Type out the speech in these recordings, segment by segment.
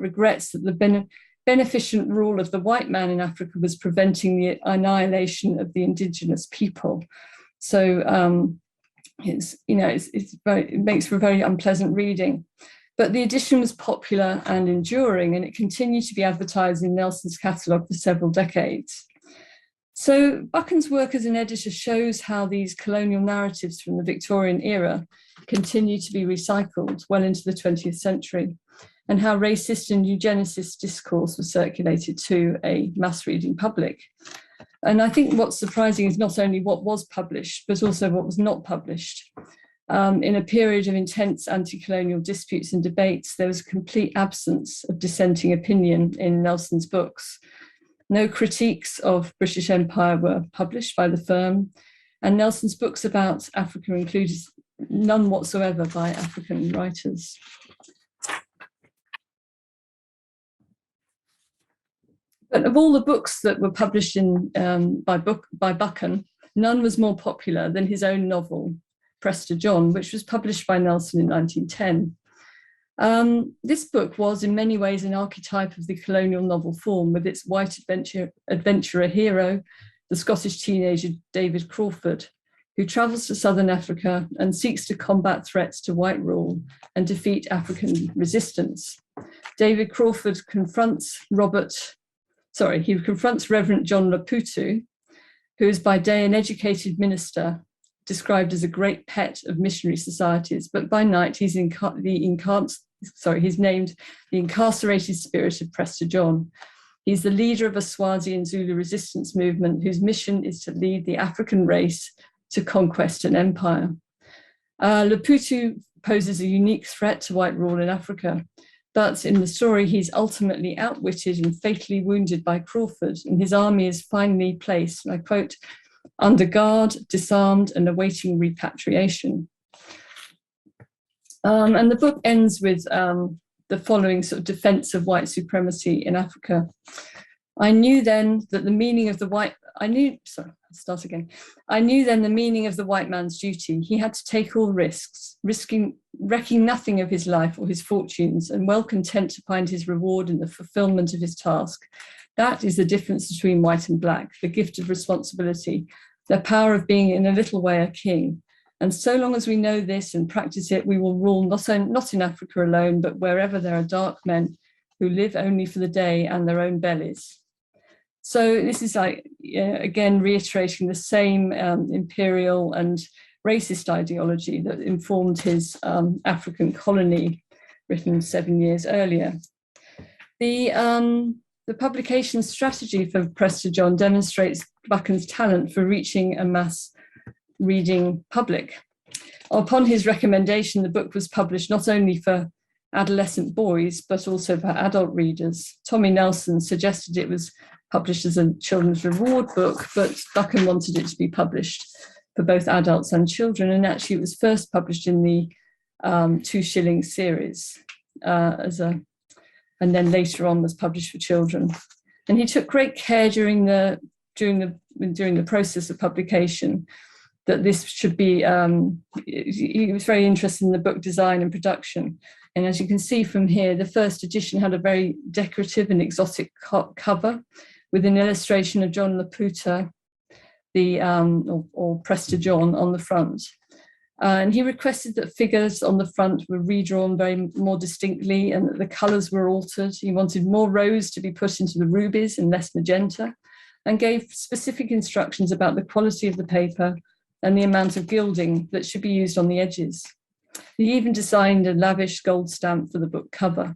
regrets that the beneficent rule of the white man in Africa was preventing the annihilation of the indigenous people. So it makes for a very unpleasant reading. But the edition was popular and enduring, and it continued to be advertised in Nelson's catalogue for several decades. So Buchan's work as an editor shows how these colonial narratives from the Victorian era continue to be recycled well into the 20th century, and how racist and eugenicist discourse was circulated to a mass reading public. And I think what's surprising is not only what was published, but also what was not published. In a period of intense anti-colonial disputes and debates, there was a complete absence of dissenting opinion in Nelson's books. No critiques of British Empire were published by the firm, and Nelson's books about Africa included none whatsoever by African writers. But of all the books that were published by Buchan, none was more popular than his own novel, Presta John, which was published by Nelson in 1910. This book was in many ways an archetype of the colonial novel form, with its white adventurer hero, the Scottish teenager David Crawford, who travels to southern Africa and seeks to combat threats to white rule and defeat African resistance. David Crawford confronts Reverend John Laputu, who is by day an educated minister, described as a great pet of missionary societies, but by night he's named the incarcerated spirit of Presta John. He's the leader of a Swazi and Zulu resistance movement whose mission is to lead the African race to conquest and empire. Laputu poses a unique threat to white rule in Africa, but in the story he's ultimately outwitted and fatally wounded by Crawford, and his army is finally placed, and I quote, under guard, disarmed, and awaiting repatriation. And the book ends with the following sort of defense of white supremacy in Africa. I knew then the meaning of the white man's duty. He had to take all risks, wrecking nothing of his life or his fortunes, and well content to find his reward in the fulfillment of his task. That is the difference between white and black, the gift of responsibility, the power of being in a little way a king. And so long as we know this and practice it, we will rule not in Africa alone, but wherever there are dark men who live only for the day and their own bellies. So this is again, reiterating the same imperial and racist ideology that informed his African colony, written 7 years earlier. The publication strategy for Presta John demonstrates Buchan's talent for reaching a mass reading public. Upon his recommendation, the book was published not only for adolescent boys, but also for adult readers. Tommy Nelson suggested it was published as a children's reward book, but Buchan wanted it to be published for both adults and children. And actually it was first published in the 2 shilling series and then later on was published for children. And he took great care during the process of publication that this should be, he was very interested in the book design and production. And as you can see from here, the first edition had a very decorative and exotic cover with an illustration of John Laputa, or Presta John on the front. And he requested that figures on the front were redrawn more distinctly and that the colours were altered. He wanted more rose to be put into the rubies and less magenta, and gave specific instructions about the quality of the paper and the amount of gilding that should be used on the edges. He even designed a lavish gold stamp for the book cover,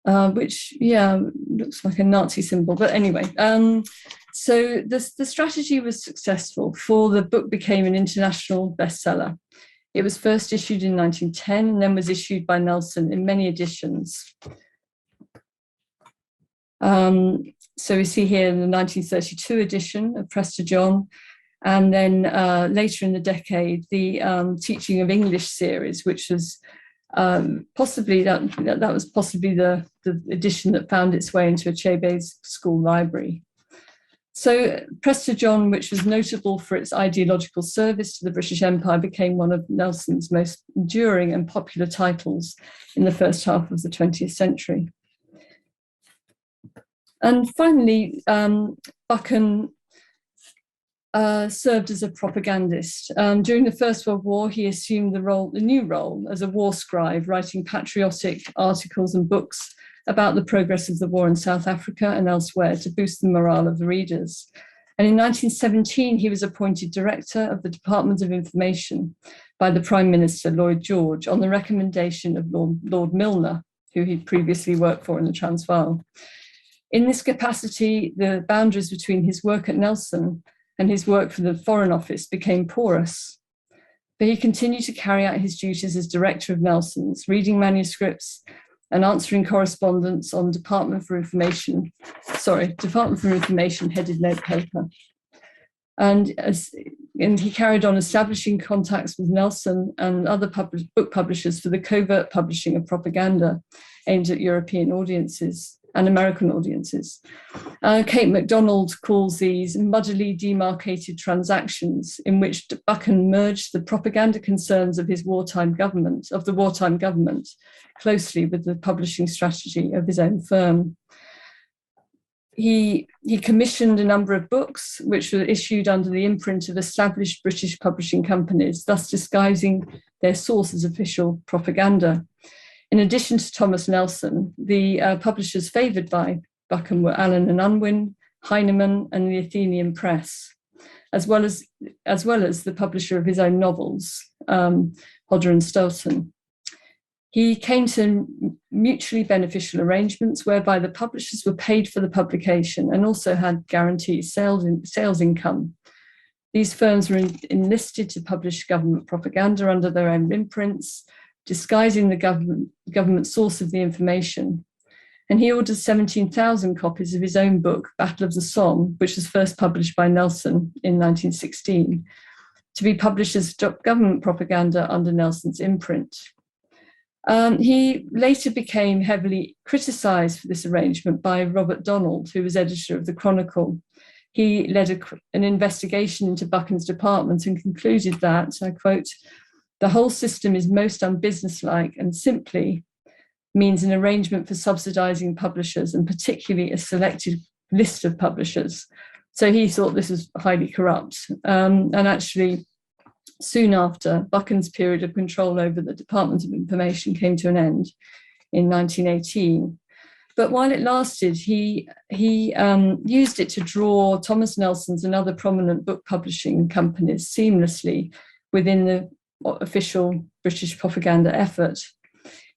which, looks like a Nazi symbol. But anyway, so the strategy was successful, for the book became an international bestseller. It was first issued in 1910 and then was issued by Nelson in many editions. So we see here in the 1932 edition of Presta John, and then later in the decade, the Teaching of English series, which was possibly the edition that found its way into Achebe's school library. So Presta John, which was notable for its ideological service to the British Empire, became one of Nelson's most enduring and popular titles in the first half of the 20th century. And finally, Buchan served as a propagandist. During the First World War, he assumed the new role as a war scribe, writing patriotic articles and books about the progress of the war in South Africa and elsewhere to boost the morale of the readers. And in 1917, he was appointed director of the Department of Information by the Prime Minister, Lloyd George, on the recommendation of Lord Milner, who he'd previously worked for in the Transvaal. In this capacity, the boundaries between his work at Nelson and his work for the Foreign Office became porous. But he continued to carry out his duties as director of Nelson's, reading manuscripts and answering correspondence on Department for Information headed note paper. And he carried on establishing contacts with Nelson and other book publishers for the covert publishing of propaganda aimed at European audiences and American audiences. Kate MacDonald calls these muddily demarcated transactions in which Buchan merged the propaganda concerns of the wartime government, closely with the publishing strategy of his own firm. He commissioned a number of books which were issued under the imprint of established British publishing companies, thus disguising their source as official propaganda. In addition to Thomas Nelson, the publishers favoured by Buchan were Allen and Unwin, Heinemann, and the Athenian Press, as well as the publisher of his own novels, Hodder and Stoughton. He came to mutually beneficial arrangements whereby the publishers were paid for the publication and also had guaranteed sales income. These firms were enlisted to publish government propaganda under their own imprints, disguising the government source of the information. And he ordered 17,000 copies of his own book, Battle of the Somme, which was first published by Nelson in 1916, to be published as government propaganda under Nelson's imprint. He later became heavily criticised for this arrangement by Robert Donald, who was editor of the Chronicle. He led an investigation into Buchan's department and concluded that, I quote, "The whole system is most unbusinesslike and simply means an arrangement for subsidizing publishers and particularly a selected list of publishers." So he thought this was highly corrupt. And actually, soon after, Buchan's period of control over the Department of Information came to an end in 1918. But while it lasted, he used it to draw Thomas Nelson's and other prominent book publishing companies seamlessly within the official British propaganda effort.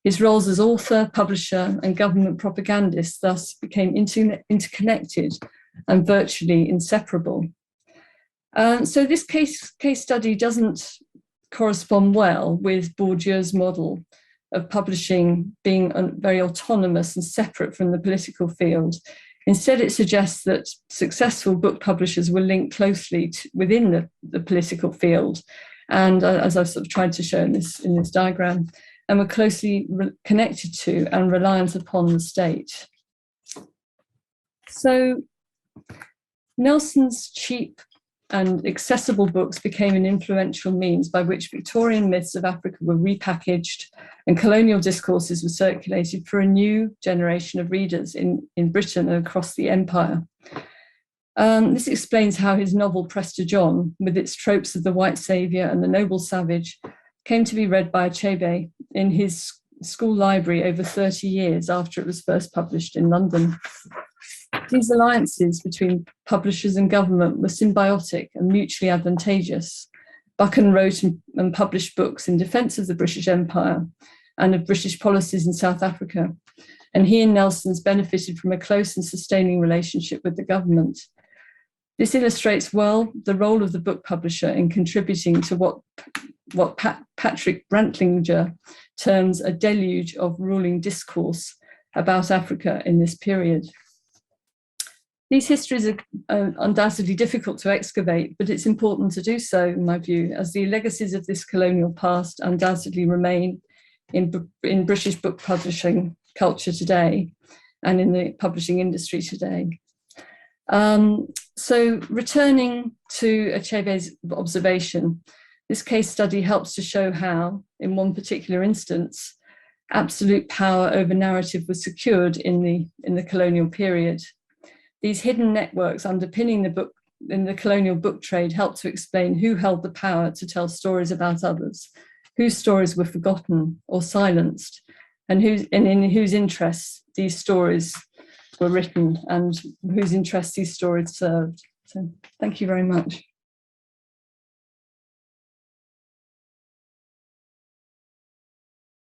His roles as author, publisher, and government propagandist thus became interconnected and virtually inseparable. So this case study doesn't correspond well with Bourdieu's model of publishing being very autonomous and separate from the political field. Instead, it suggests that successful book publishers were linked closely within the political field, and as I've sort of tried to show in this diagram, and were closely connected to and reliant upon the state. So Nelson's cheap and accessible books became an influential means by which Victorian myths of Africa were repackaged and colonial discourses were circulated for a new generation of readers in Britain and across the empire. This explains how his novel Presta John, with its tropes of the white saviour and the noble savage, came to be read by Achebe in his school library over 30 years after it was first published in London. These alliances between publishers and government were symbiotic and mutually advantageous. Buchan wrote and published books in defence of the British Empire and of British policies in South Africa, and he and Nelson's benefited from a close and sustaining relationship with the government. This illustrates well the role of the book publisher in contributing to what Patrick Brantlinger terms a deluge of ruling discourse about Africa in this period. These histories are undoubtedly difficult to excavate, but it's important to do so, in my view, as the legacies of this colonial past undoubtedly remain in British book publishing culture today and in the publishing industry today. So returning to Achebe's observation, this case study helps to show how, in one particular instance, absolute power over narrative was secured in the colonial period. These hidden networks underpinning the book in the colonial book trade helped to explain who held the power to tell stories about others, whose stories were forgotten or silenced, and in whose interests these stories were written and whose interests these stories served. So thank you very much.